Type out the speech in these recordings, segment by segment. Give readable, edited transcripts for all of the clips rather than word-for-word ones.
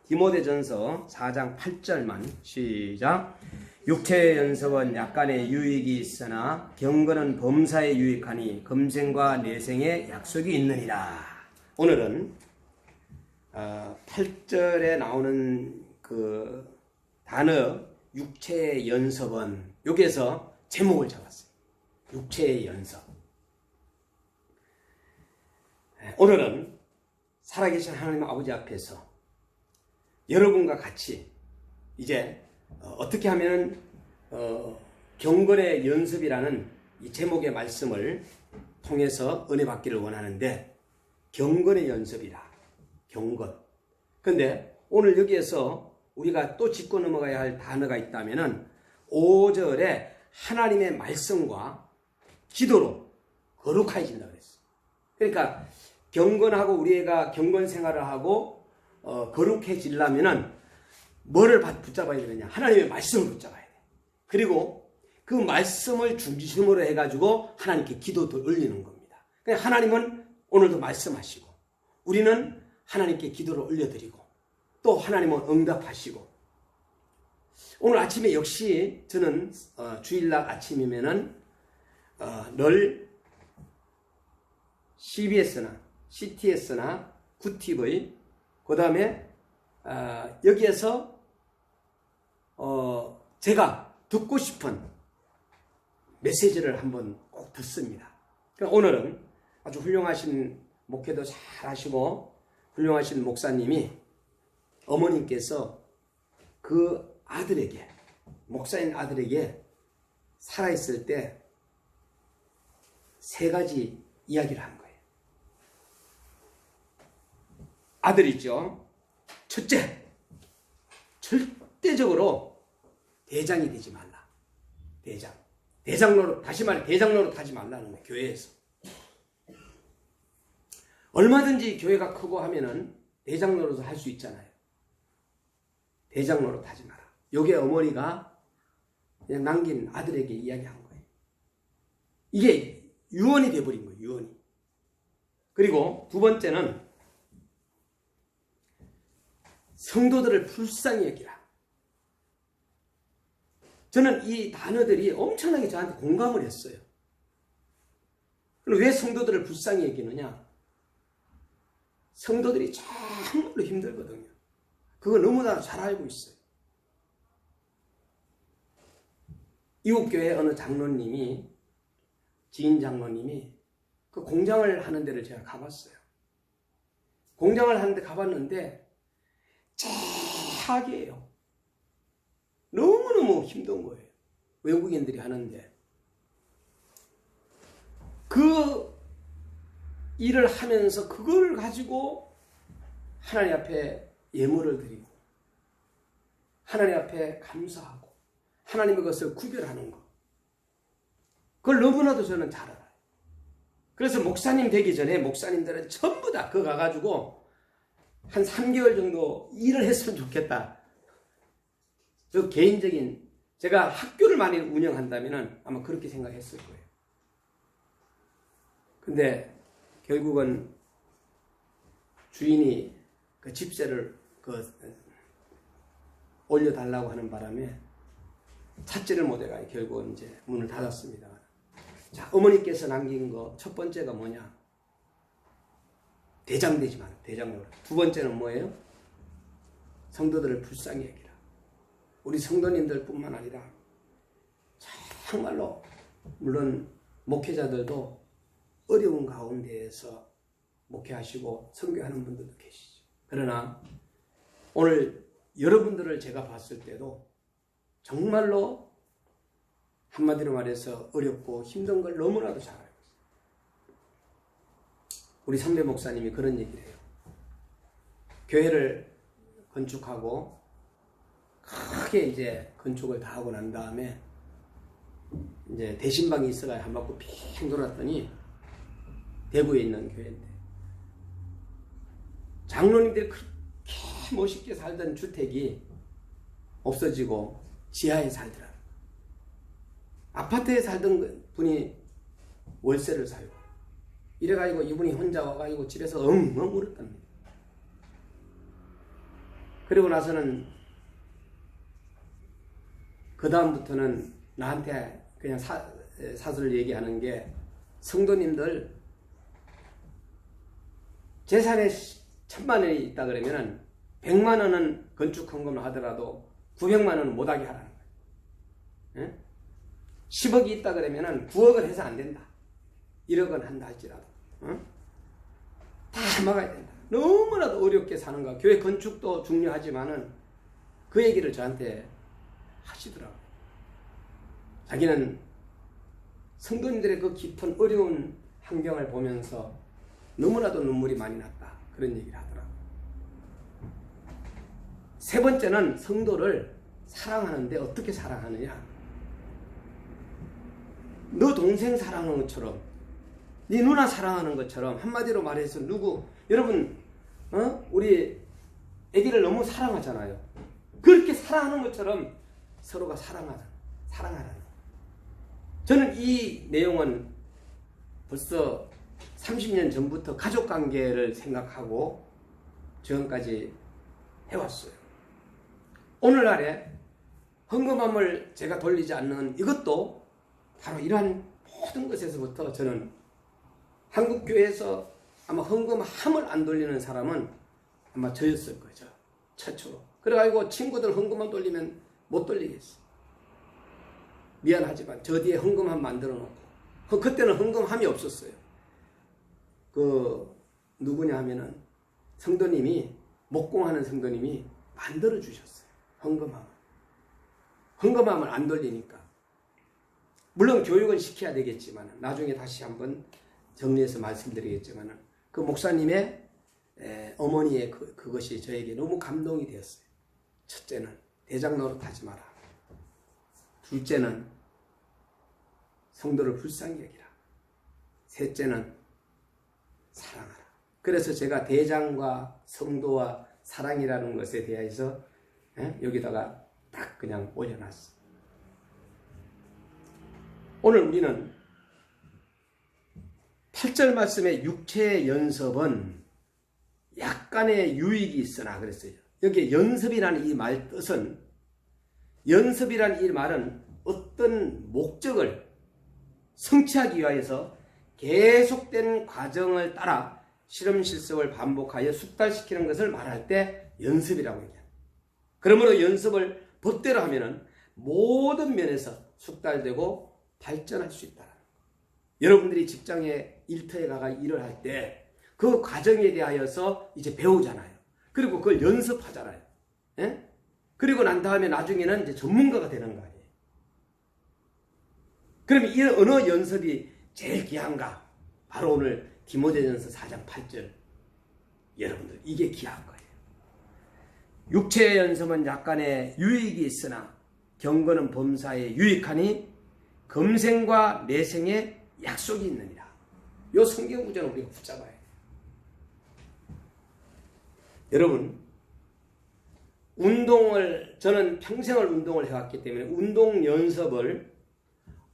디모데전서 4장 8절만 시작. 육체의 연습은 약간의 유익이 있으나 경건은 범사에 유익하니 금생과 내생에 약속이 있느니라. 오늘은 8절에 나오는 그 단어 육체의 연습은 여기에서 제목을 잡았어요. 육체의 연습. 오늘은 살아계신 하나님 아버지 앞에서 여러분과 같이 이제 어떻게 하면 경건의 연습이라는 이 제목의 말씀을 통해서 은혜 받기를 원하는데, 경건의 연습이라. 경건. 근데 오늘 여기에서 우리가 또 짚고 넘어가야 할 단어가 있다면은 5절에 하나님의 말씀과 기도로 거룩해진다 그랬어요. 그러니까 경건하고 우리가 경건 생활을 하고 거룩해지려면은 뭐를 붙잡아야 되느냐? 하나님의 말씀을 붙잡아야 돼. 그리고 그 말씀을 중심으로 해가지고 하나님께 기도도 올리는 겁니다. 그러니까 하나님은 오늘도 말씀하시고, 우리는 하나님께 기도를 올려드리고, 또 하나님은 응답하시고. 오늘 아침에 역시 저는 주일날 아침이면은 늘 CBS나 CTS나 구TV, 그 다음에 여기에서 제가 듣고 싶은 메시지를 한번 꼭 듣습니다. 그러니까 오늘은 아주 훌륭하신 목회도 잘 하시고 훌륭하신 목사님이, 어머님께서 그 아들에게, 목사인 아들에게 살아있을 때 3가지 이야기를 한 거예요. 아들이죠. 첫째, 절대적으로 대장이 되지 말라. 대장 노릇, 다시 말해 대장 노릇 하지 말라는 거예요. 교회에서. 얼마든지 교회가 크고 하면은 대장 노릇을 할 수 있잖아요. 대장 노릇 하지 마라. 요게 어머니가 그냥 남긴 아들에게 이야기한 거예요. 이게 유언이 돼버린 거예요. 유언이. 그리고 두 번째는 성도들을 불쌍히 여기라. 저는 이 단어들이 엄청나게 저한테 공감을 했어요. 그럼 왜 성도들을 불쌍히 여기느냐? 성도들이 정말로 힘들거든요. 그거 너무나 잘 알고 있어요. 이웃교회 어느 장로님이, 지인 장로님이 그 공장을 하는 데를 제가 가봤어요. 공장을 하는 데 가봤는데 최악이에요. 너무너무 힘든 거예요. 외국인들이 하는데. 그 일을 하면서 그걸 가지고 하나님 앞에 예물을 드리고 하나님 앞에 감사하고 하나님의 것을 구별하는 것, 그걸 너무나도 저는 잘 알아요. 그래서 목사님 되기 전에 목사님들은 전부 다 그거 가가지고 한 3개월 정도 일을 했으면 좋겠다. 저 개인적인, 제가 학교를 많이 운영한다면 아마 그렇게 생각했을 거예요. 근데 결국은 주인이 그 집세를 올려달라고 하는 바람에 찾지를 못해가 결국은 이제 문을 닫았습니다. 자, 어머니께서 남긴 거 첫 번째가 뭐냐? 대장 되지 마라. 대장 노릇. 두 번째는 뭐예요? 성도들을 불쌍히 여기라. 우리 성도님들 뿐만 아니라 정말로, 물론 목회자들도 어려운 가운데에서 목회하시고 선교하는 분들도 계시죠. 그러나 오늘 여러분들을 제가 봤을 때도 정말로 한마디로 말해서 어렵고 힘든 걸 너무나도 잘 알고 있어요. 우리 선배 목사님이 그런 얘기를 해요. 교회를 건축하고 크게 이제 건축을 다 하고 난 다음에 이제 대신방이 있어가지고 한 바퀴 핑 돌았더니 대구에 있는 교회인데 장로님들이 그렇게 멋있게 살던 주택이 없어지고 지하에 살더라. 아파트에 살던 분이 월세를 살고, 이래가지고 이분이 혼자 와가지고 집에서 엉엉 울었답니다. 그리고 나서는 그 다음부터는 나한테 그냥 사설을 얘기하는 게, 성도님들 재산에 1000만 원이 있다 그러면은 100만 원은 건축 헌금을 하더라도 900만 원은 못하게 하라는 거예요. 10억이 있다 그러면은 9억을 해서 안 된다. 1억은 한다 할지라도 다 막아야 된다. 너무나도 어렵게 사는 거야. 교회 건축도 중요하지만은 그 얘기를 저한테 하시더라고요. 자기는 성도님들의 그 깊은 어려운 환경을 보면서 너무나도 눈물이 많이 났다. 그런 얘기를 하더라고요. 세 번째는 성도를 사랑하는데 어떻게 사랑하느냐. 너 동생 사랑하는 것처럼, 네 누나 사랑하는 것처럼, 한마디로 말해서 여러분 우리 애기를 너무 사랑하잖아요. 그렇게 사랑하는 것처럼 서로가 사랑하라는. 저는 이 내용은 벌써 30년 전부터 가족관계를 생각하고 지금까지 해왔어요. 오늘날에 헌금함을 제가 돌리지 않는 이것도 바로 이러한 모든 것에서부터 저는 한국교회에서 아마 헌금함을 안 돌리는 사람은 아마 저였을 거죠. 최초로. 그래가지고 친구들 헌금함 돌리면 못 돌리겠어. 미안하지만 저 뒤에 헌금함 만들어 놓고, 그때는 헌금함이 없었어요. 누구냐 하면은 성도님이, 목공하는 성도님이 만들어 주셨어요. 헌금함을 안 돌리니까. 물론 교육은 시켜야 되겠지만, 나중에 다시 한번 정리해서 말씀드리겠지만, 그 목사님의 어머니의 그것이 저에게 너무 감동이 되었어요. 첫째는 대장 노릇하지 마라. 둘째는 성도를 불쌍히 여기라. 셋째는 사랑하라. 그래서 제가 대장과 성도와 사랑이라는 것에 대해서 여기다가 딱 그냥 올려놨어요. 오늘 우리는 8절 말씀의 육체의 연습은 약간의 유익이 있으나 그랬어요. 여기 연습이라는 이 말 뜻은, 연습이라는 이 말은 어떤 목적을 성취하기 위하여서 계속된 과정을 따라 실험 실습을 반복하여 숙달시키는 것을 말할 때 연습이라고 얘기합니다. 그러므로 연습을 법대로 하면은 모든 면에서 숙달되고 발전할 수 있다는 거. 여러분들이 직장에 일터에 가가 일을 할 때 그 과정에 대하여서 이제 배우잖아요. 그리고 그걸 연습하잖아요. 예? 그리고 난 다음에 나중에는 이제 전문가가 되는 거 아니에요. 그러면 이 어느 연습이 제일 귀한가? 바로 오늘 디모데전서 4장 8절. 여러분들 이게 귀한 거예요. 육체의 연습은 약간의 유익이 있으나 경건은 범사에 유익하니 금생과 내생에 약속이 있느니라. 이 성경 구절은 우리가 붙잡아야 돼요. 여러분, 저는 평생을 운동을 해왔기 때문에 운동 연습을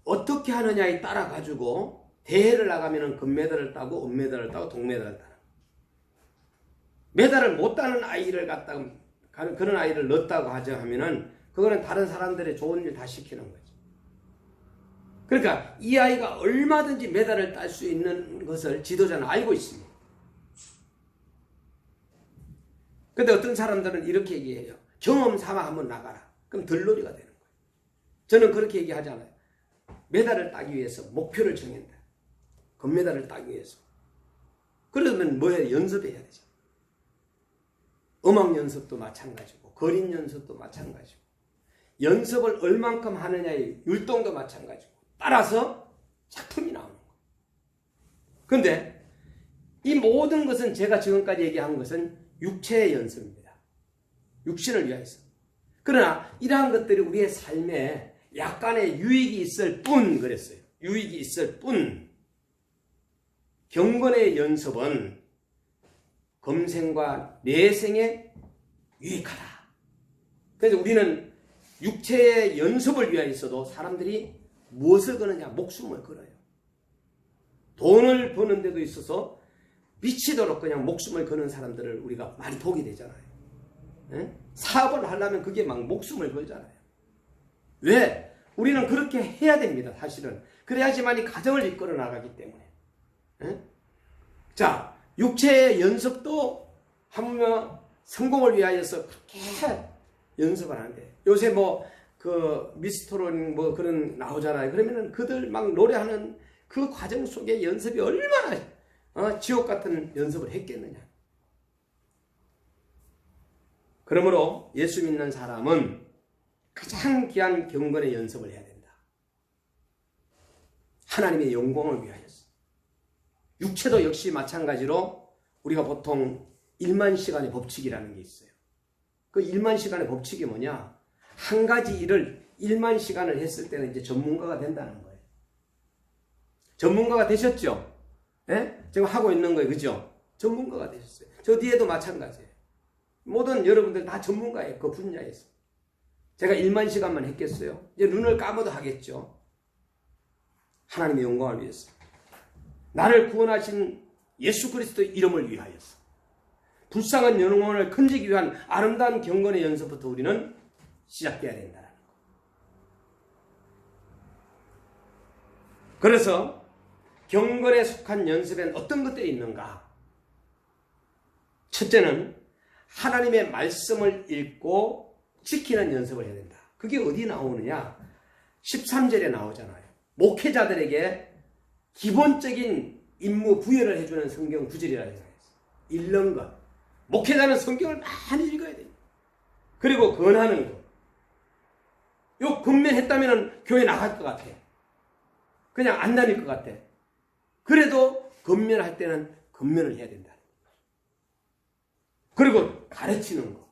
어떻게 하느냐에 따라 가지고 대회를 나가면 금메달을 따고 은메달을 따고 동메달을 따는, 메달을 못 따는 아이를 갖다가 그런 아이를 넣었다고 하면은 그거는 다른 사람들의 좋은 일 다 시키는 거죠. 그러니까 이 아이가 얼마든지 메달을 딸 수 있는 것을 지도자는 알고 있습니다. 근데 어떤 사람들은 이렇게 얘기해요. 경험 삼아 한번 나가라. 그럼 들놀이가 되는 거예요. 저는 그렇게 얘기하잖아요. 메달을 따기 위해서 목표를 정한다. 금메달을 따기 위해서. 그러면 뭐 해야 연습해야 되죠. 음악 연습도 마찬가지고 그림 연습도 마찬가지고 연습을 얼만큼 하느냐의 율동도 마찬가지고 따라서 작품이 나오는 거예요. 그런데 이 모든 것은 제가 지금까지 얘기한 것은 육체의 연습입니다. 육신을 위해서. 그러나 이러한 것들이 우리의 삶에 약간의 유익이 있을 뿐 그랬어요. 유익이 있을 뿐. 경건의 연습은 금생과 내생에 유익하다. 그래서 우리는 육체의 연습을 위하여서도 사람들이 무엇을 거느냐? 목숨을 걸어요. 돈을 버는 데도 있어서 미치도록 그냥 목숨을 거는 사람들을 우리가 많이 보게 되잖아요. 사업을 하려면 그게 막 목숨을 걸잖아요. 왜? 우리는 그렇게 해야 됩니다. 사실은. 그래야지만 이 가정을 이끌어 나가기 때문에. 자, 육체의 연습도 하면 성공을 위하여서 그렇게 연습을 하는데, 요새 뭐 그 미스터론 뭐 그런 나오잖아요. 그러면은 그들 막 노래하는 그 과정 속에 연습이 얼마나 지옥 같은 연습을 했겠느냐. 그러므로 예수 믿는 사람은 가장 귀한 경건의 연습을 해야 된다. 하나님의 영광을 위하여서. 육체도 역시 마찬가지로 우리가 보통 1만 시간의 법칙이라는 게 있어요. 그 1만 시간의 법칙이 뭐냐? 한 가지 일을 1만 시간을 했을 때는 이제 전문가가 된다는 거예요. 전문가가 되셨죠? 예? 지금 하고 있는 거예요. 그죠? 전문가가 되셨어요. 저 뒤에도 마찬가지예요. 모든 여러분들 다 전문가예요. 그 분야에서. 제가 1만 시간만 했겠어요? 이제 눈을 감아도 하겠죠. 하나님의 영광을 위해서. 나를 구원하신 예수 그리스도의 이름을 위하여서. 불쌍한 영혼을 건지기 위한 아름다운 경건의 연습부터 우리는 시작해야 된다는 거. 그래서 경건에 속한 연습엔 어떤 것들이 있는가? 첫째는 하나님의 말씀을 읽고 지키는 연습을 해야 된다. 그게 어디 나오느냐? 13절에 나오잖아요. 목회자들에게 기본적인 임무 부여를 해주는 성경 구절이라 해서 읽는 것. 목회자는 성경을 많이 읽어야 돼요. 그리고 권하는 것. 요 권면했다면 교회 나갈 것 같아. 그냥 안 다닐 것 같아. 그래도 권면할 때는 권면을 해야 된다. 그리고 가르치는 것.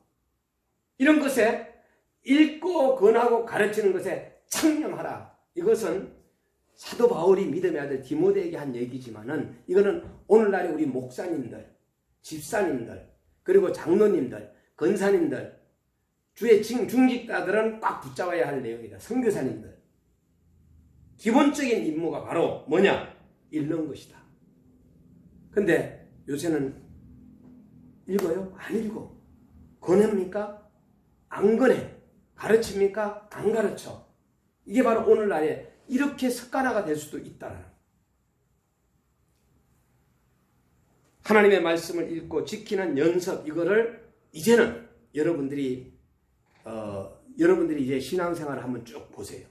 이런 것에 읽고 권하고 가르치는 것에 창념하라. 이것은 사도 바울이 믿음의 아들 디모데에게 한 얘기지만은 이거는 오늘날의 우리 목사님들, 집사님들, 그리고 장로님들, 권사님들, 주의 중직자들은 꽉 붙잡아야 할 내용이다. 선교사님들. 기본적인 임무가 바로 뭐냐? 읽는 것이다. 근데 요새는 읽어요? 안 읽어. 권합니까? 안 권해. 가르칩니까? 안 가르쳐. 이게 바로 오늘날에 이렇게 습관화가 될 수도 있다는. 하나님의 말씀을 읽고 지키는 연습, 이거를 이제는 여러분들이 이제 신앙생활을 한번 쭉 보세요.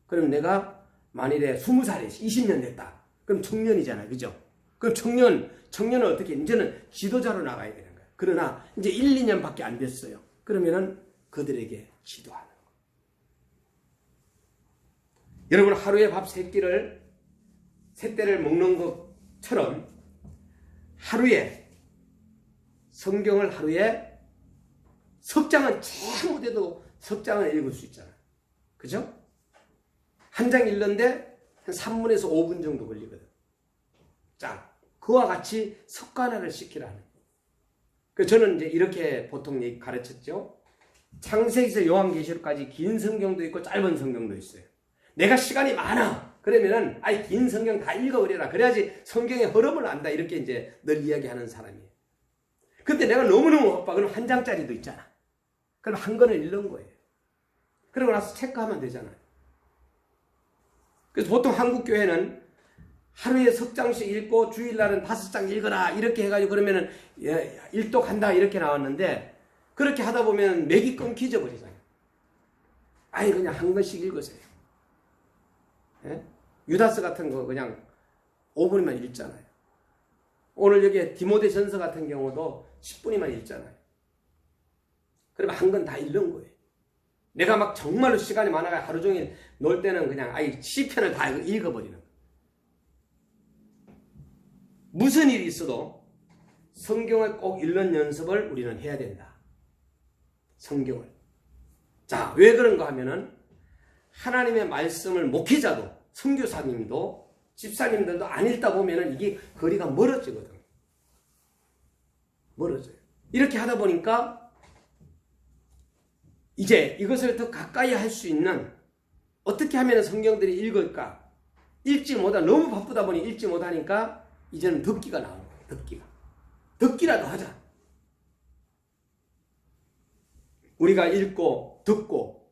그럼 내가 만일에 20살에 20년 됐다. 그럼 청년이잖아요. 그죠? 그럼 청년은 어떻게, 이제는 지도자로 나가야 되는 거예요. 그러나 이제 1, 2년밖에 안 됐어요. 그러면은 그들에게 지도하는 거예요. 여러분, 하루에 밥 3끼를 먹는 것처럼 하루에 성경을 하루에 석장은 제일 못해도 석장을 읽을 수 있잖아요. 그죠? 한 장 읽는데 한 3분에서 5분 정도 걸리거든. 자, 그와 같이 습관화를 시키라는 거예요. 저는 이제 이렇게 보통 가르쳤죠. 창세기에서 요한계시록까지 긴 성경도 있고 짧은 성경도 있어요. 내가 시간이 많아. 그러면은 아이 긴 성경 다 읽어버려라. 그래야지 성경의 흐름을 안다. 이렇게 이제 늘 이야기하는 사람이에요. 근데 내가 너무너무 바빠. 그럼 한 장짜리도 있잖아. 그럼 한 권을 읽는 거예요. 그러고 나서 체크하면 되잖아요. 그래서 보통 한국 교회는 하루에 석 장씩 읽고 주일날은 5장 읽어라. 이렇게 해가지고 그러면은 일독 한다. 이렇게 나왔는데 그렇게 하다 보면 맥이 끊기져 버리잖아요. 아예 그냥 한 권씩 읽으세요. 예? 유다스 같은 거 그냥 5분이면 읽잖아요. 오늘 여기 디모데전서 같은 경우도 10분이면 읽잖아요. 그러면 한 권 다 읽는 거예요. 내가 막 정말로 시간이 많아가 하루 종일 놀 때는 그냥 아예 시편을 다 읽어버리는 거예요. 무슨 일이 있어도 성경을 꼭 읽는 연습을 우리는 해야 된다. 성경을. 자, 왜 그런가 하면은 하나님의 말씀을 목회자도, 선교사님도, 집사님들도 안 읽다 보면은 이게 거리가 멀어지거든. 멀어져요. 이렇게 하다 보니까 이제 이것을 더 가까이 할 수 있는, 어떻게 하면 성경들이 읽을까? 읽지 못하, 너무 바쁘다 보니 읽지 못하니까 이제는 듣기가 나오는 거예요. 듣기라도 하자. 우리가 읽고 듣고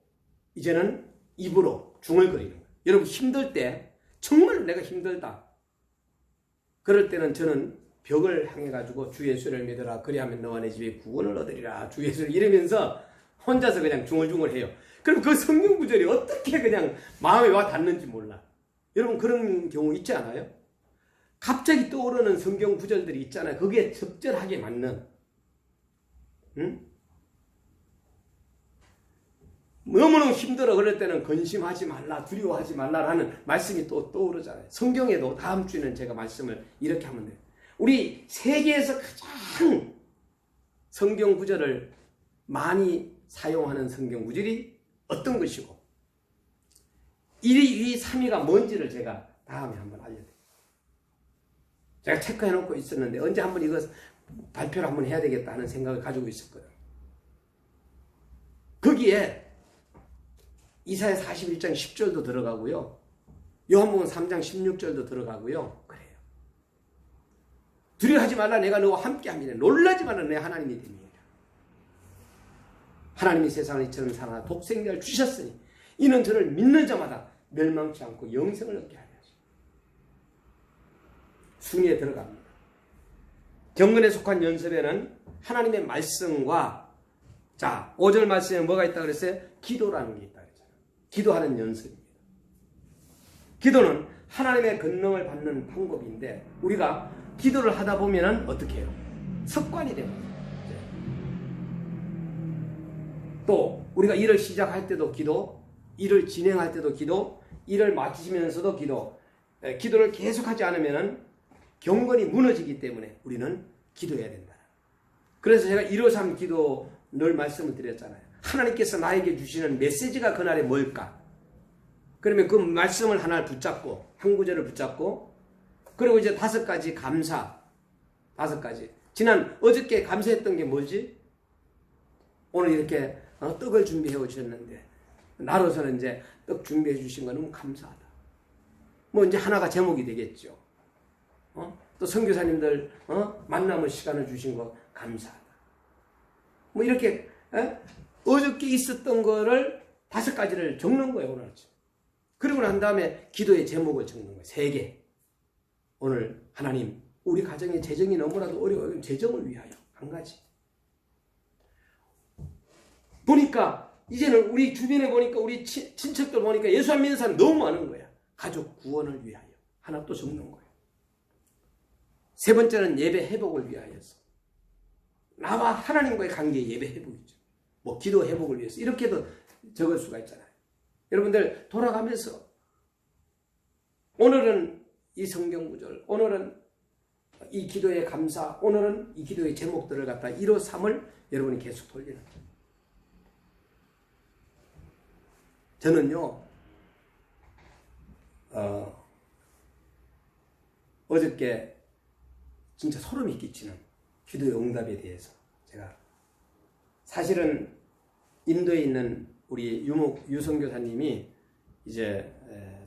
이제는 입으로 중얼거리는 거예요. 여러분 힘들 때 정말 내가 힘들다. 그럴 때는 저는 벽을 향해 가지고 주 예수를 믿어라. 그리하면 너와 내 집에 구원을 얻으리라. 주 예수를 이러면서 혼자서 그냥 중얼중얼해요. 그럼 그 성경 구절이 어떻게 그냥 마음에 와 닿는지 몰라. 여러분 그런 경우 있지 않아요? 갑자기 떠오르는 성경 구절들이 있잖아요. 그게 적절하게 맞는, 응? 너무너무 힘들어 그럴 때는 근심하지 말라, 두려워하지 말라라는 말씀이 또 떠오르잖아요. 성경에도 다음 주에는 제가 말씀을 이렇게 하면 돼요. 우리 세계에서 가장 성경 구절을 많이 사용하는 성경 구절이 어떤 것이고 1위, 2위, 3위가 뭔지를 제가 다음에 한번 알려드릴게요. 제가 체크해놓고 있었는데 언제 한번 이거 발표를 한번 해야 되겠다 하는 생각을 가지고 있었거든요. 거기에 이사야 41장 10절도 들어가고요. 요한복음 3장 16절도 들어가고요. 그래요. 두려워하지 말라 내가 너와 함께함이라. 놀라지 말라 내 하나님이 됨이라. 하나님이 세상을 이처럼 사랑하사 독생자를 주셨으니 이는 저를 믿는 자마다 멸망치 않고 영생을 얻게 하려 하십니다. 순위에 들어갑니다. 경건에 속한 연습에는 하나님의 말씀과 자 5절 말씀에 뭐가 있다고 그랬어요? 기도라는 게 있다고 그랬잖아요. 기도하는 연습입니다. 기도는 하나님의 권능을 받는 방법인데 우리가 기도를 하다 보면은 어떻게 해요? 습관이 됩니다. 또 우리가 일을 시작할 때도 기도, 일을 진행할 때도 기도, 일을 마치면서도 기도, 기도를 계속하지 않으면 경건이 무너지기 때문에 우리는 기도해야 된다. 그래서 제가 153 기도 늘 말씀을 드렸잖아요. 하나님께서 나에게 주시는 메시지가 그날에 뭘까? 그러면 그 말씀을 하나를 붙잡고 한 구절을 붙잡고 그리고 이제 5가지 감사 5가지 어저께 감사했던 게 뭐지? 오늘 이렇게 떡을 준비해 오셨는데 나로서는 이제 떡 준비해 주신 거 너무 감사하다. 뭐 이제 하나가 제목이 되겠죠. 또 선교사님들 만남의 시간을 주신 거 감사하다. 뭐 이렇게 어저께 있었던 거를 5가지를 적는 거예요 오늘 아침. 그리고 난 다음에 기도의 제목을 적는 거예요. 3개. 오늘 하나님 우리 가정의 재정이 너무나도 어려워요. 재정을 위하여 1가지. 보니까 이제는 우리 주변에 보니까 우리 친척들 보니까 예수 안 믿는 사람 너무 많은 거야. 가족 구원을 위하여 하나 또 적는 거예요. 3번째는 예배 회복을 위하여서 나와 하나님과의 관계 예배 회복이죠. 뭐 기도 회복을 위해서 이렇게도 적을 수가 있잖아요. 여러분들 돌아가면서 오늘은 이 성경 구절, 오늘은 이 기도의 감사, 오늘은 이 기도의 제목들을 갖다 153을 여러분이 계속 돌리는 거예요. 저는요, 어저께 진짜 소름이 끼치는 기도의 응답에 대해서 제가 사실은 인도에 있는 우리 유성교사님이 이제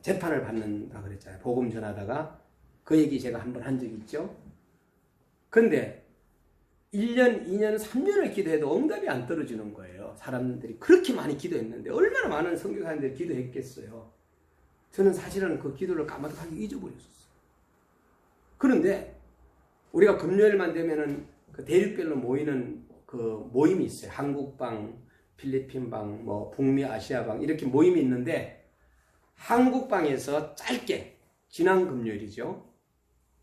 재판을 받는다 그랬잖아요. 복음 전하다가 그 얘기 제가 한번 한 적이 있죠. 근데 1년, 2년, 3년을 기도해도 응답이 안 떨어지는 거예요. 사람들이 그렇게 많이 기도했는데 얼마나 많은 선교사님들이 기도했겠어요. 저는 사실은 그 기도를 까마득하게 잊어버렸었어요. 그런데 우리가 금요일만 되면은 그 대륙별로 모이는 그 모임이 있어요. 한국방, 필리핀방, 뭐 북미 아시아방 이렇게 모임이 있는데 한국방에서 짧게 지난 금요일이죠.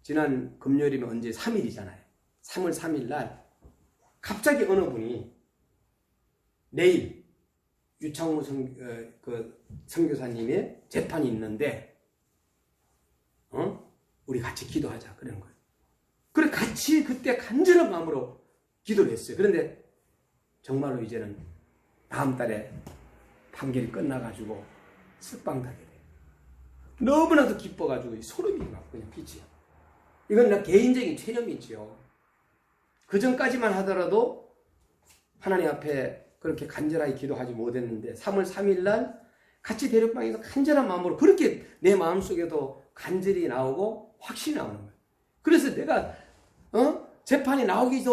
지난 금요일이면 언제 3일이잖아요. 3월 3일 날 갑자기 어느 분이 내일 유창호 선교사님의 재판이 있는데 우리 같이 기도하자 그런 거예요. 그래 같이 그때 간절한 마음으로 기도를 했어요. 그런데 정말로 이제는 다음 달에 판결이 끝나가지고 석방하게 돼요. 너무나도 기뻐가지고 소름이 막 그냥 끼치요. 이건 나 개인적인 체험이지요. 그 전까지만 하더라도 하나님 앞에 그렇게 간절하게 기도하지 못했는데 3월 3일 날 같이 대륙방에서 간절한 마음으로 그렇게 내 마음속에도 간절히 나오고 확신이 나오는 거예요. 그래서 내가 재판이 나오기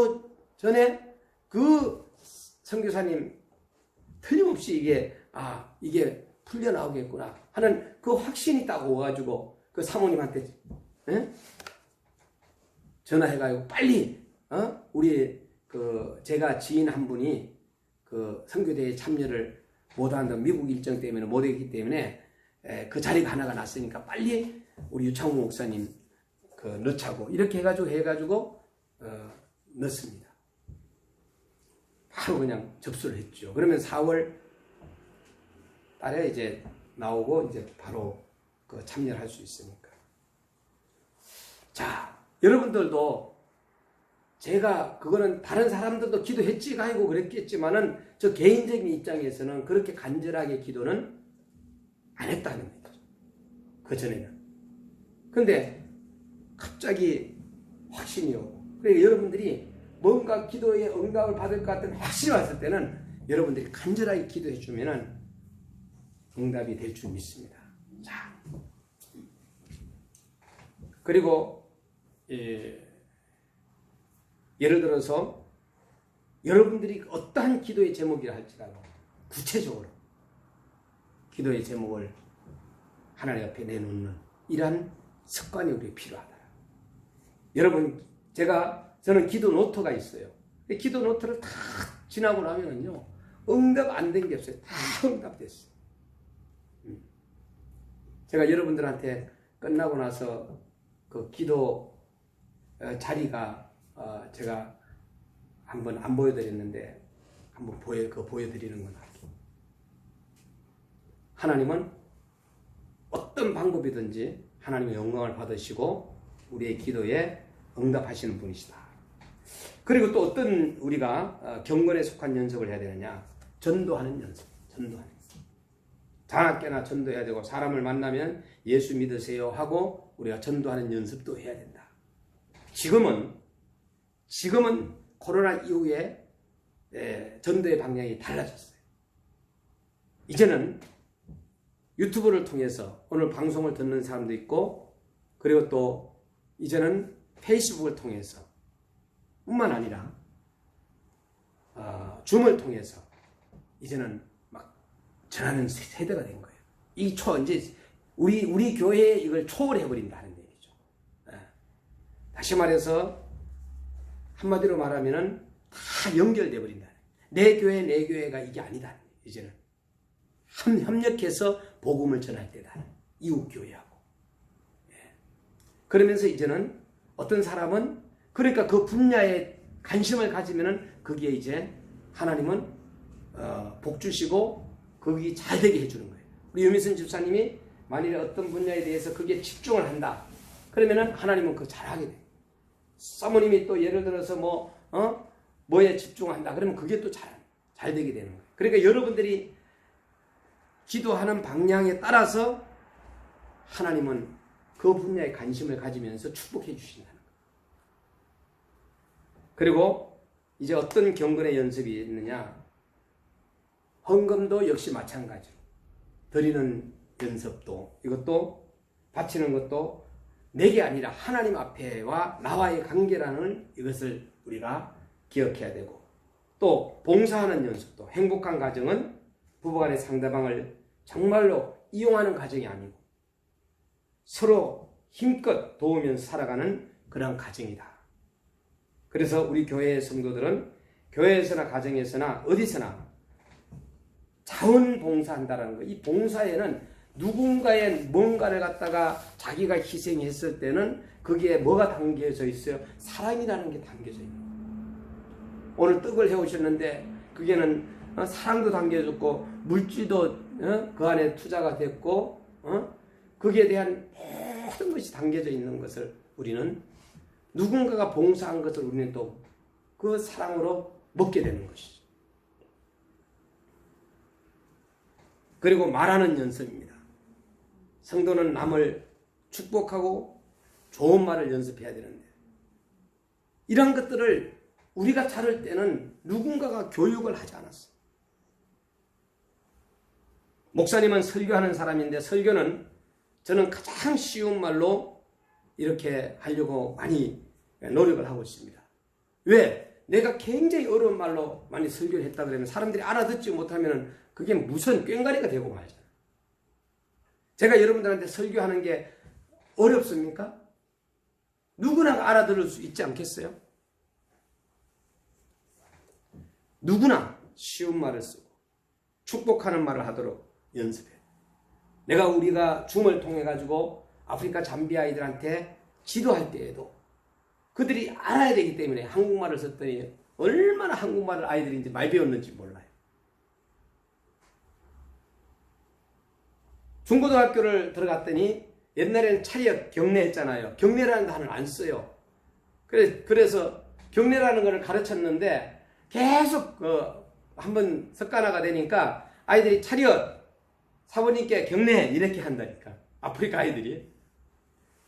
전에 그 선교사님 틀림없이 이게 풀려나오겠구나 하는 그 확신이 딱 오가지고 그 사모님한테 전화해가지고 빨리 우리 제가 지인 한 분이 그 선교대회에 참여를 못한다 미국 일정 때문에 못했기 때문에 그 자리가 하나가 났으니까 빨리 우리 유창훈 목사님 넣자고 이렇게 해가지고 넣습니다. 바로 그냥 접수를 했죠. 그러면 4월 달에 이제 나오고 이제 바로 참여를 할 수 있으니까. 자, 여러분들도 제가 그거는 다른 사람들도 기도했지 가지고 그랬겠지만은 저 개인적인 입장에서는 그렇게 간절하게 기도는 안 했다는 거죠. 그 전에는. 근데 갑자기 확신이 오고. 그러니까 여러분들이 뭔가 기도에 응답을 받을 것 같은 확신이 왔을 때는 여러분들이 간절하게 기도해 주면은 응답이 될 줄 믿습니다. 자. 그리고 예를 들어서 여러분들이 어떠한 기도의 제목이라 할지라도 구체적으로 기도의 제목을 하나님 앞에 내놓는 이러한 습관이 우리에게 필요하다. 여러분, 저는 기도 노트가 있어요. 기도 노트를 다 지나고 나면은요, 응답 안 된 게 없어요. 다 응답됐어요. 제가 여러분들한테 끝나고 나서 그 기도 자리가 제가 한번 안 보여드렸는데 한번 보여드리는 건 할게요. 하나님은 어떤 방법이든지 하나님의 영광을 받으시고 우리의 기도에 응답하시는 분이시다. 그리고 또 어떤 우리가 경건에 속한 연습을 해야 되느냐? 전도하는 연습. 자나깨나 전도해야 되고 사람을 만나면 예수 믿으세요 하고 우리가 전도하는 연습도 해야 된다. 지금은 코로나 이후에 전도의 방향이 달라졌어요. 이제는 유튜브를 통해서 오늘 방송을 듣는 사람도 있고 그리고 또 이제는 페이스북을 통해서 뿐만 아니라 줌을 통해서 이제는 막 전하는 세대가 된 거예요. 이제 우리 교회에 이걸 초월해 버린다는 얘기죠. 다시 말해서 한마디로 말하면은 다 연결돼 버린다. 내 교회가 이게 아니다. 이제는 협력해서 복음을 전할 때다. 이웃 교회하고. 그러면서 이제는 어떤 사람은 그러니까 그 분야에 관심을 가지면은 거기에 이제 하나님은 복 주시고 거기 잘 되게 해주는 거예요. 우리 유미순 집사님이 만일에 어떤 분야에 대해서 거기에 집중을 한다. 그러면은 하나님은 그거 잘하게 돼요. 사모님이 또 예를 들어서 뭐에 집중한다. 그러면 그게 또 잘 되게 되는 거예요. 그러니까 여러분들이 기도하는 방향에 따라서 하나님은 그 분야에 관심을 가지면서 축복해 주신다는 거예요. 그리고 이제 어떤 경건의 연습이 있느냐? 헌금도 역시 마찬가지로 드리는 연습도 이것도 바치는 것도 내게 아니라 하나님 앞에와 나와의 관계라는 이것을 우리가 기억해야 되고 또 봉사하는 연습도 행복한 가정은 부부간의 상대방을 정말로 이용하는 가정이 아니고 서로 힘껏 도우면서 살아가는 그런 가정이다. 그래서 우리 교회의 성도들은 교회에서나 가정에서나 어디서나 자원봉사한다는 거. 이 봉사에는 누군가의 뭔가를 갖다가 자기가 희생했을 때는 거기에 뭐가 담겨져 있어요? 사랑이라는 게 담겨져 있는 거예요. 오늘 떡을 해오셨는데 그게는 사랑도 담겨졌고 물질도 그 안에 투자가 됐고 거기에 대한 모든 것이 담겨져 있는 것을 우리는 누군가가 봉사한 것을 우리는 또 그 사랑으로 먹게 되는 것이죠. 그리고 말하는 연습입니다. 성도는 남을 축복하고 좋은 말을 연습해야 되는데 이런 것들을 우리가 자를 때는 누군가가 교육을 하지 않았어. 목사님은 설교하는 사람인데 설교는 저는 가장 쉬운 말로 이렇게 하려고 많이 노력을 하고 있습니다. 왜? 내가 굉장히 어려운 말로 많이 설교를 했다 그러면 사람들이 알아듣지 못하면 그게 무슨 꽹과리가 되고 말잖아요. 제가 여러분들한테 설교하는 게 어렵습니까? 누구나 알아들을 수 있지 않겠어요? 누구나 쉬운 말을 쓰고 축복하는 말을 하도록 연습해요. 우리가 줌을 통해 가지고 아프리카 잠비아 아이들한테 지도할 때에도 그들이 알아야 되기 때문에 한국말을 썼더니 얼마나 한국말을 아이들이 이제 많이 배웠는지 몰라요. 중고등학교를 들어갔더니 옛날에는 차리엇 경례했잖아요. 경례라는 단어를 안 써요. 그래서 경례라는 것을 가르쳤는데 계속 한번 습관화가 되니까 아이들이 차리엇 사모님께 경례 이렇게 한다니까. 아프리카 아이들이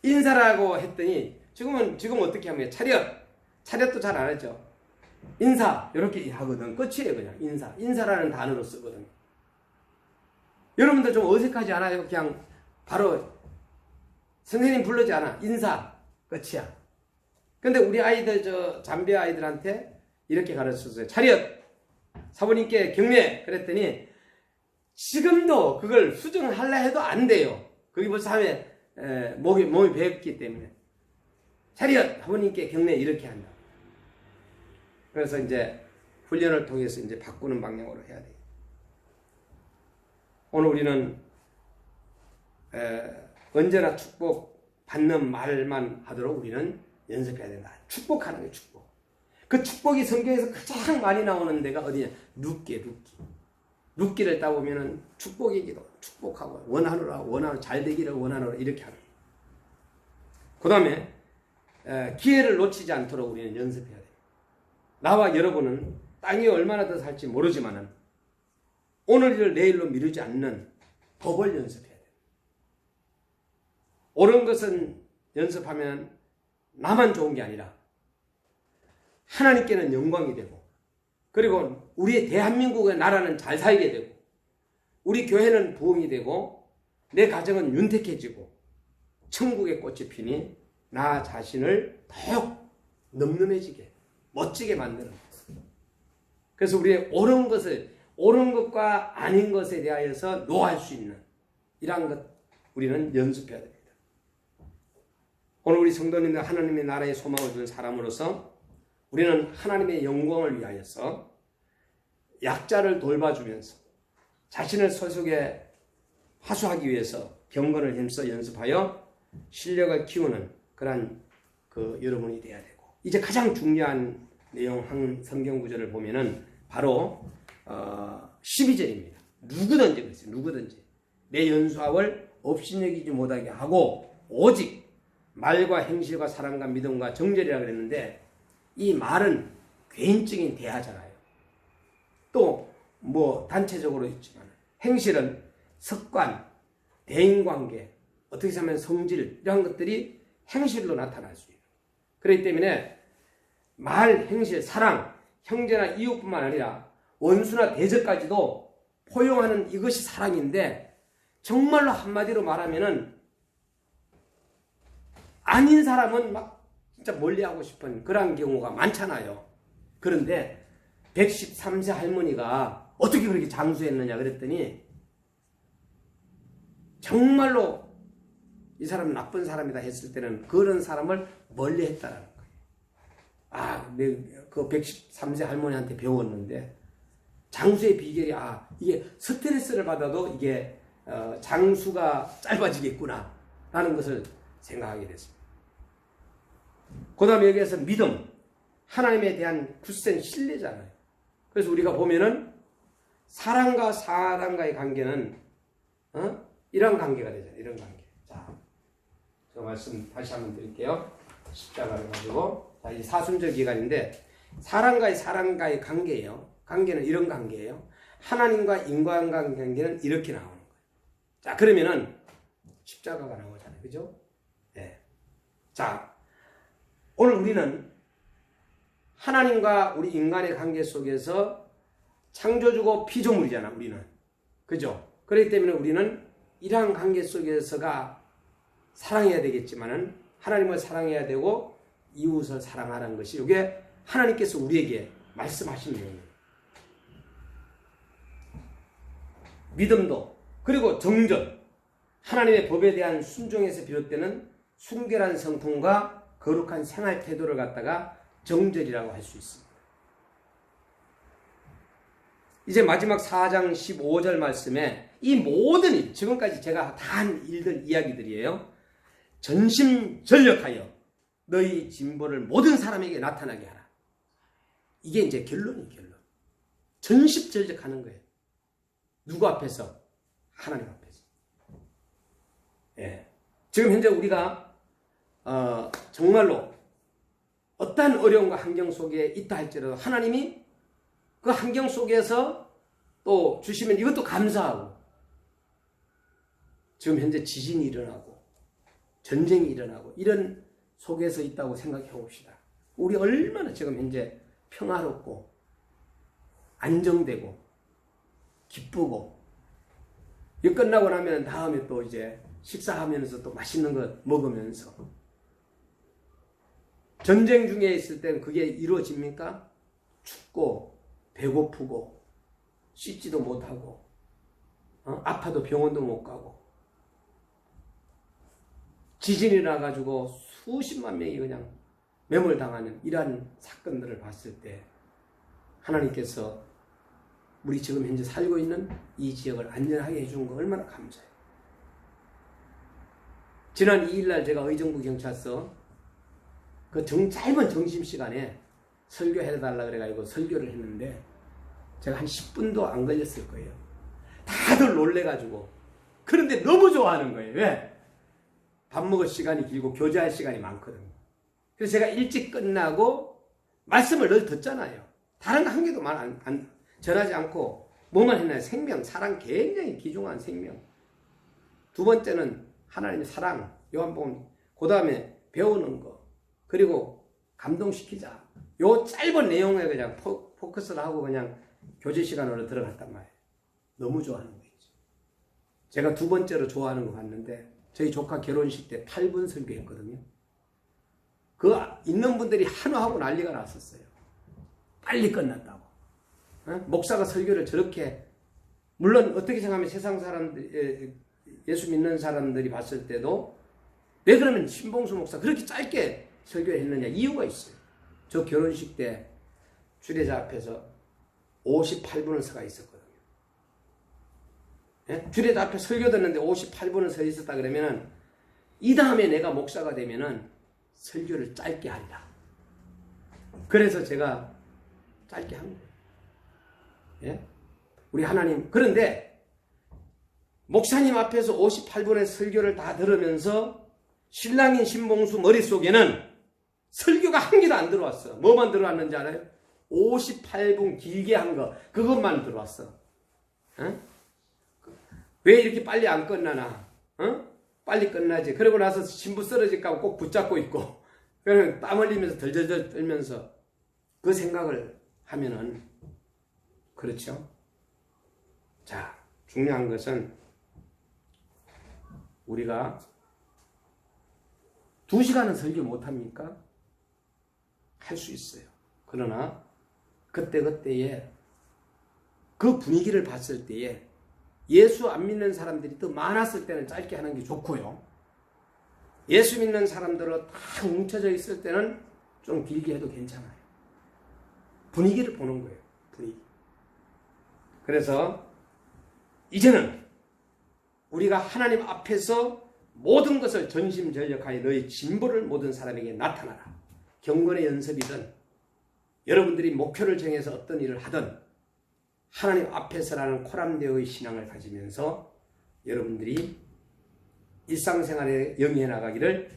인사라고 했더니 지금 어떻게 하면 차렷도 잘 안 하죠. 인사 이렇게 하거든. 끝이에요. 그냥 인사라는 단어로 쓰거든요. 여러분들 좀 어색하지 않아요? 그냥 바로 선생님 부르지 않아. 인사 끝이야. 근데 우리 아이들 잠비아 아이들한테 이렇게 가르쳤어요. 차렷 사모님께 경례 그랬더니 지금도 그걸 수정하려 해도 안 돼요. 그게 벌써 하면 몸이 배웠기 때문에 차렷 사모님께 경례 이렇게 한다. 그래서 이제 훈련을 통해서 이제 바꾸는 방향으로 해야 돼요. 오늘 우리는 언제나 축복 받는 말만 하도록 우리는 연습해야 된다. 축복하는 게 축복. 그 축복이 성경에서 가장 많이 나오는 데가 어디냐? 룻기를 따보면은 축복이기도 축복하고 원하노라 잘 되기를 원하노라 이렇게 하는. 그 다음에 기회를 놓치지 않도록 우리는 연습해야 돼요. 나와 여러분은 땅이 얼마나 더 살지 모르지만은 오늘 일을 내일로 미루지 않는 법을 연습해야 돼요. 옳은 것은 연습하면 나만 좋은 게 아니라 하나님께는 영광이 되고 그리고 우리 대한민국의 나라는 잘 살게 되고 우리 교회는 부흥이 되고 내 가정은 윤택해지고 천국의 꽃이 피니 나 자신을 더욱 늠름해지게 멋지게 만드는 거예요. 그래서 우리의 옳은 것과 아닌 것에 대하여서 노할 수 있는 이러한 것 우리는 연습해야 됩니다. 오늘 우리 성도님들 하나님의 나라의 소망을 둔 사람으로서 우리는 하나님의 영광을 위하여서 약자를 돌봐주면서 자신을 소속에 하수하기 위해서 경건을 힘써 연습하여 실력을 키우는 그러한 여러분이 돼야 되고 이제 가장 중요한 내용 성경 구절을 보면은 바로 12절입니다. 누구든지 그랬어요. 누구든지 내 연수함을 업신여기지 못하게 하고 오직 말과 행실과 사랑과 믿음과 정절이라 그랬는데 이 말은 개인적인 대화잖아요. 또 단체적으로 있지만 행실은 습관, 대인관계, 어떻게 하면 성질 이런 것들이 행실로 나타날 수 있어요. 그렇기 때문에 말, 행실, 사랑, 형제나 이웃뿐만 아니라 원수나 대적까지도 포용하는 이것이 사랑인데 정말로 한마디로 말하면은 아닌 사람은 막 진짜 멀리하고 싶은 그런 경우가 많잖아요. 그런데 113세 할머니가 어떻게 그렇게 장수했느냐 그랬더니 정말로 이 사람은 나쁜 사람이다 했을 때는 그런 사람을 멀리 했다라는 거예요. 그 113세 할머니한테 배웠는데 장수의 비결이 이게 스트레스를 받아도 이게 장수가 짧아지겠구나 라는 것을 생각하게 됐습니다. 그 다음에 여기에서 믿음, 하나님에 대한 굳센 신뢰잖아요. 그래서 우리가 보면은 사랑과 사랑과의 관계는 이런 관계가 되잖아요. 이런 관계. 자, 저 말씀 다시 한번 드릴게요. 십자가를 가지고 이 사순절 기간인데 사랑과의 관계예요. 관계는 이런 관계예요. 하나님과 인간과의 관계는 이렇게 나오는 거예요. 자, 그러면은 십자가가 나오잖아요. 그죠? 네. 자, 오늘 우리는 하나님과 우리 인간의 관계 속에서 창조주고 피조물이잖아, 우리는. 그죠? 그렇기 때문에 우리는 이러한 관계 속에서가 사랑해야 되겠지만은 하나님을 사랑해야 되고 이웃을 사랑하라는 것이 이게 하나님께서 우리에게 말씀하신 내용이에요. 믿음도 그리고 정전, 하나님의 법에 대한 순종에서 비롯되는 순결한 성품과 거룩한 생활 태도를 갖다가 정절이라고 할 수 있습니다. 이제 마지막 4장 15절 말씀에 이 모든 일, 지금까지 제가 다 한 일들 이야기들이에요. 전심전력하여 너희 진보를 모든 사람에게 나타나게 하라. 이게 이제 결론이에요. 결론. 전심전력하는 거예요. 누구 앞에서? 하나님 앞에서. 예. 지금 현재 우리가 정말로 어떠한 어려움과 환경 속에 있다 할지라도 하나님이 그 환경 속에서 또 주시면 이것도 감사하고, 지금 현재 지진이 일어나고 전쟁이 일어나고 이런 속에서 있다고 생각해 봅시다. 우리 얼마나 지금 현재 평화롭고 안정되고 기쁘고, 이 끝나고 나면 다음에 또 이제 식사하면서 또 맛있는 것 먹으면서, 전쟁 중에 있을 때는 그게 이루어집니까? 춥고 배고프고 씻지도 못하고 아파도 병원도 못 가고, 지진이 나가지고 수십만 명이 그냥 매몰당하는 이러한 사건들을 봤을 때 하나님께서 우리 지금 현재 살고 있는 이 지역을 안전하게 해준 거 얼마나 감사해요. 지난 2일날 제가 의정부 경찰서 그 짧은 점심시간에 설교해달라 그래가지고 설교를 했는데 제가 한 10분도 안 걸렸을 거예요. 다들 놀래가지고. 그런데 너무 좋아하는 거예요. 왜? 밥 먹을 시간이 길고 교제할 시간이 많거든요. 그래서 제가 일찍 끝나고 말씀을 늘 듣잖아요. 다른 거 한 개도 전하지 않고 뭐만 했나요? 생명, 사랑, 굉장히 귀중한 생명. 두 번째는 하나님의 사랑, 요한복음. 그 다음에 배우는 거, 그리고 감동시키자. 요 짧은 내용에 그냥 포커스를 하고 그냥 교제 시간으로 들어갔단 말이에요. 너무 좋아하는 거 있죠. 제가 두 번째로 좋아하는 거 봤는데, 저희 조카 결혼식 때 8분 설교했거든요. 그 있는 분들이 한화하고 난리가 났었어요. 빨리 끝났다고. 목사가 설교를 저렇게, 물론 어떻게 생각하면 세상 사람들, 예수 믿는 사람들이 봤을 때도 왜 그러면 신봉수 목사 그렇게 짧게 설교했느냐, 이유가 있어요. 저 결혼식 때 주례자 앞에서 58분을 서가 있었거든요. 예? 주례자 앞에 설교 듣는데 58분을 서 있었다 그러면은 이 다음에 내가 목사가 되면은 설교를 짧게 한다. 그래서 제가 짧게 한 거예요. 예? 우리 하나님. 그런데 목사님 앞에서 58분의 설교를 다 들으면서 신랑인 신봉수 머릿속에는 설교가 한 개도 안 들어왔어. 뭐만 들어왔는지 알아요? 58분 길게 한 거, 그것만 들어왔어. 왜 이렇게 빨리 안 끝나나? 빨리 끝나지. 그러고 나서 신부 쓰러질까 봐 꼭 붙잡고 있고, 그러면 땀 흘리면서 덜덜덜 떨면서 그 생각을 하면은, 그렇죠? 자, 중요한 것은 우리가 2시간은 설교 못합니까? 할 수 있어요. 그러나 그때그때에 그 분위기를 봤을 때에 예수 안 믿는 사람들이 더 많았을 때는 짧게 하는 게 좋고요. 예수 믿는 사람들은 다 뭉쳐져 있을 때는 좀 길게 해도 괜찮아요. 분위기를 보는 거예요. 분위기. 그래서 이제는 우리가 하나님 앞에서 모든 것을 전심전력하여 너희 진보를 모든 사람에게 나타나라. 경건의 연습이든 여러분들이 목표를 정해서 어떤 일을 하든 하나님 앞에서라는 코람데오의 신앙을 가지면서 여러분들이 일상생활에 영위해 나가기를